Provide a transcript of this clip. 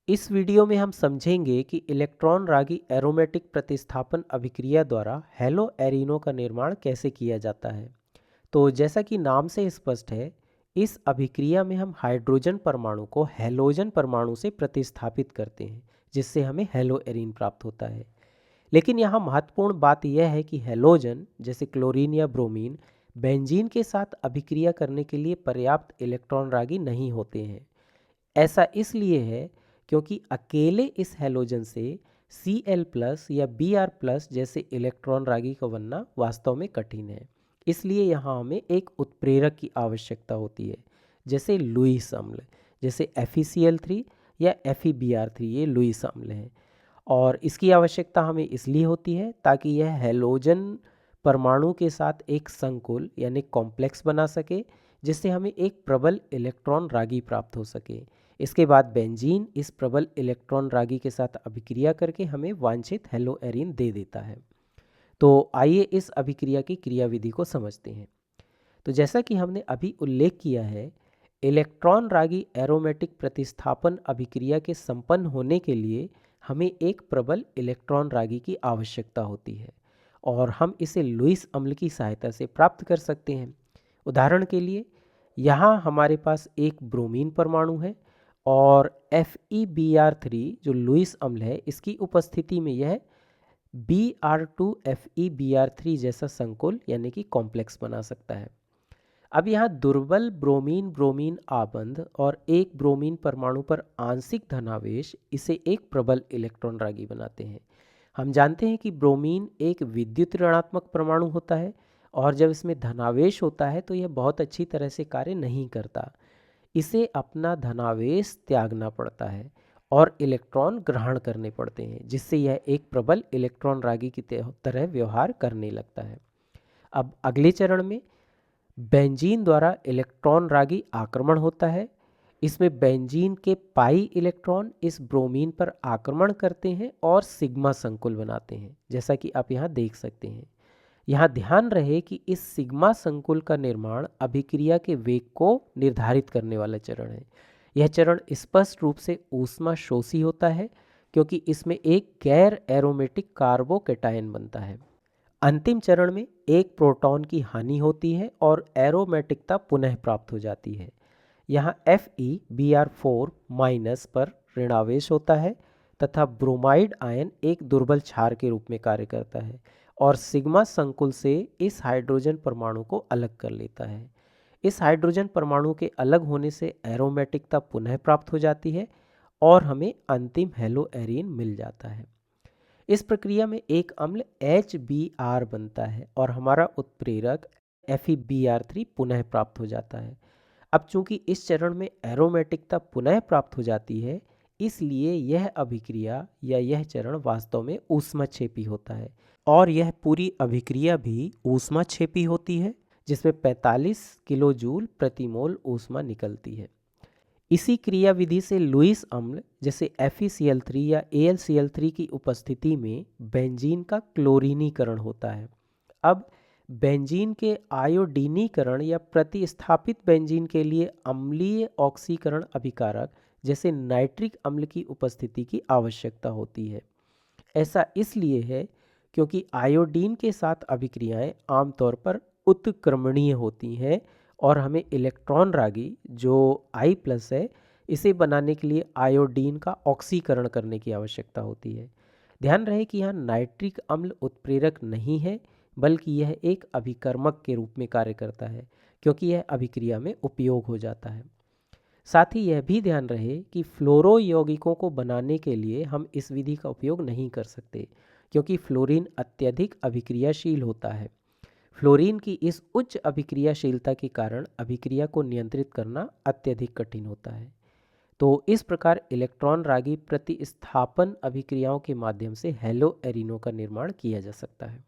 इस वीडियो में हम समझेंगे कि इलेक्ट्रॉन रागी एरोमेटिक प्रतिस्थापन अभिक्रिया द्वारा हैलो एरिनो का निर्माण कैसे किया जाता है। तो जैसा कि नाम से स्पष्ट है, इस अभिक्रिया में हम हाइड्रोजन परमाणु को हैलोजन परमाणु से प्रतिस्थापित करते हैं, जिससे हमें हैलो एरीन प्राप्त होता है। लेकिन यहाँ महत्वपूर्ण बात यह है कि हैलोजन जैसे क्लोरीन या ब्रोमीन बेंजीन के साथ अभिक्रिया करने के लिए पर्याप्त इलेक्ट्रॉन रागी नहीं होते हैं। ऐसा इसलिए है क्योंकि अकेले इस हैलोजन से Cl+ या Br+ जैसे इलेक्ट्रॉन रागी का बनना वास्तव में कठिन है। इसलिए यहाँ हमें एक उत्प्रेरक की आवश्यकता होती है, जैसे लुईस अम्ल, जैसे FeCl3 या FeBr3, ये लुईस अम्ल है। और इसकी आवश्यकता हमें इसलिए होती है ताकि यह हैलोजन परमाणु के साथ एक संकुल यानी कॉम्प्लेक्स बना सके, जिससे हमें एक प्रबल इलेक्ट्रॉन रागी प्राप्त हो सके। इसके बाद बेंजीन इस प्रबल इलेक्ट्रॉन रागी के साथ अभिक्रिया करके हमें वांछित हैलो एरीन दे देता है। तो आइए इस अभिक्रिया की क्रियाविधि को समझते हैं। तो जैसा कि हमने अभी उल्लेख किया है, इलेक्ट्रॉन रागी एरोमेटिक प्रतिस्थापन अभिक्रिया के संपन्न होने के लिए हमें एक प्रबल इलेक्ट्रॉन रागी की आवश्यकता होती है, और हम इसे लुईस अम्ल की सहायता से प्राप्त कर सकते हैं। उदाहरण के लिए यहाँ हमारे पास एक ब्रोमीन परमाणु है और FeBr3 जो लुईस अम्ल है, इसकी उपस्थिति में यह Br2FeBr3 जैसा संकुल यानी कि कॉम्प्लेक्स बना सकता है। अब यहाँ दुर्बल ब्रोमीन ब्रोमीन आबंध और एक ब्रोमीन परमाणु पर आंशिक धनावेश इसे एक प्रबल इलेक्ट्रॉन रागी बनाते हैं। हम जानते हैं कि ब्रोमीन एक विद्युत ऋणात्मक परमाणु होता है, और जब इसमें धनावेश होता है तो यह बहुत अच्छी तरह से कार्य नहीं करता। इसे अपना धनावेश त्यागना पड़ता है और इलेक्ट्रॉन ग्रहण करने पड़ते हैं, जिससे यह एक प्रबल इलेक्ट्रॉन रागी की तरह व्यवहार करने लगता है। अब अगले चरण में बेंजीन द्वारा इलेक्ट्रॉन रागी आक्रमण होता है। इसमें बेंजीन के पाई इलेक्ट्रॉन इस ब्रोमीन पर आक्रमण करते हैं और सिग्मा संकुल बनाते हैं, जैसा कि आप यहाँ देख सकते हैं। यहाँ ध्यान रहे कि इस सिग्मा संकुल का निर्माण अभिक्रिया के वेग को निर्धारित करने वाला चरण है। यह चरण स्पष्ट रूप से ऊष्मा शोषी होता है, क्योंकि इसमें एक गैर एरोमेटिक कार्बोकैटायन बनता है। अंतिम चरण में एक प्रोटॉन की हानि होती है और एरोमेटिकता पुनः प्राप्त हो जाती है। यहाँ FeBr4- पर ऋणावेश होता है तथा ब्रोमाइड आयन एक दुर्बल क्षार के रूप में कार्य करता है और सिग्मा संकुल से इस हाइड्रोजन परमाणु को अलग कर लेता है। इस हाइड्रोजन परमाणु के अलग होने से एरोमेटिकता पुनः प्राप्त हो जाती है और हमें अंतिम हैलो एरीन मिल जाता है। इस प्रक्रिया में एक अम्ल HBr बनता है और हमारा उत्प्रेरक FeBr3 पुनः प्राप्त हो जाता है। अब चूंकि इस चरण में एरोमेटिकता पुनः प्राप्त हो जाती है, इसलिए यह अभिक्रिया या यह चरण वास्तव में ऊष्माक्षेपी होता है, और यह पूरी अभिक्रिया भी ऊष्माक्षेपी होती है, जिसमें 45 किलो जूल प्रति मोल ऊष्मा निकलती है। इसी क्रियाविधि से लुईस अम्ल जैसे FeCl3 या AlCl3 की उपस्थिति में बेंजीन का क्लोरीनीकरण होता है। अब बेंजीन के आयोडीनीकरण या प्रतिस्थापित बेंजीन के लिए अम्लीय ऑक्सीकरण अभिकारक जैसे नाइट्रिक अम्ल की उपस्थिति की आवश्यकता होती है। ऐसा इसलिए है क्योंकि आयोडीन के साथ अभिक्रियाएं आमतौर पर उत्क्रमणीय होती हैं, और हमें इलेक्ट्रॉन रागी जो I+ है, इसे बनाने के लिए आयोडीन का ऑक्सीकरण करने की आवश्यकता होती है। ध्यान रहे कि यहाँ नाइट्रिक अम्ल उत्प्रेरक नहीं है, बल्कि यह एक अभिकर्मक के रूप में कार्य करता है, क्योंकि यह अभिक्रिया में उपयोग हो जाता है। साथ ही यह भी ध्यान रहे कि फ्लोरो यौगिकों को बनाने के लिए हम इस विधि का उपयोग नहीं कर सकते, क्योंकि फ्लोरीन अत्यधिक अभिक्रियाशील होता है। फ्लोरीन की इस उच्च अभिक्रियाशीलता के कारण अभिक्रिया को नियंत्रित करना अत्यधिक कठिन होता है। तो इस प्रकार इलेक्ट्रॉन रागी प्रतिस्थापन अभिक्रियाओं के माध्यम से हैलो एरीनो का निर्माण किया जा सकता है।